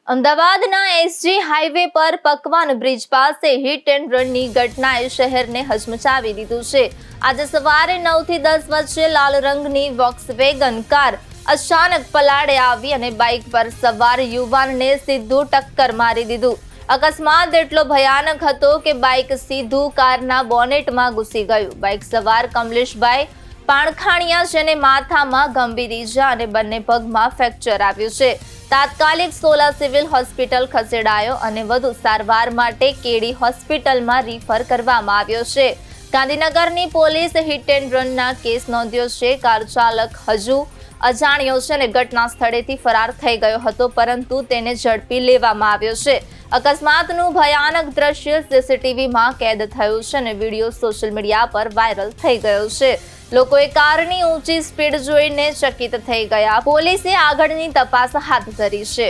અમદાવાદના SG highway પર પકવાન bridge પાસે હિટ એન્ડ રનની ઘટનાએ શહેરને હચમચાવી દીધું છે। આજે સવારે 9 થી 10 વચ્ચે લાલ રંગની વોક્સવેગન કાર અચાનક પલાળે આવી અને બાઇક પર સવાર યુવાનને સીધું ટક્કર મારી દીધું। અકસ્માત એટલો ભયાનક હતો કે બાઇક સીધું કારના બોનેટમાં ઘૂસી ગયું। બાઇક સવાર કમલેશભાઈ પાણખાણીયા, જેને માથામાં ગંભીર ઈજા અને બંને પગમાં ફ્રેક્ચર આવ્યું છે, તાત્કાલિક સોલા સિવિલ હોસ્પિટલ ખસેડાયો અને વધુ સારવાર માટે કેડી હોસ્પિટલમાં રિફર કરવામાં આવ્યો છે। ગાંધીનગરની પોલીસ હિટ એન્ડ રનના કેસ નોંધ્યો છે। કાર ચાલક હજુ અજાણ્યો છે અને ઘટના સ્થળેથી ફરાર થઈ ગયો હતો, પરંતુ તેને ઝડપી લેવામાં આવ્યો છે। અકસ્માતનું ભયાનક દ્રશ્ય સીસીટીવીમાં કેદ થયું છે અને વિડીયો સોશિયલ મીડિયા પર વાયરલ થઈ ગયો છે। લોકોએ કારની ઊંચી સ્પીડ જોઈને ચકિત થઈ ગયા। પોલીસે આગળની તપાસ હાથ ધરી છે।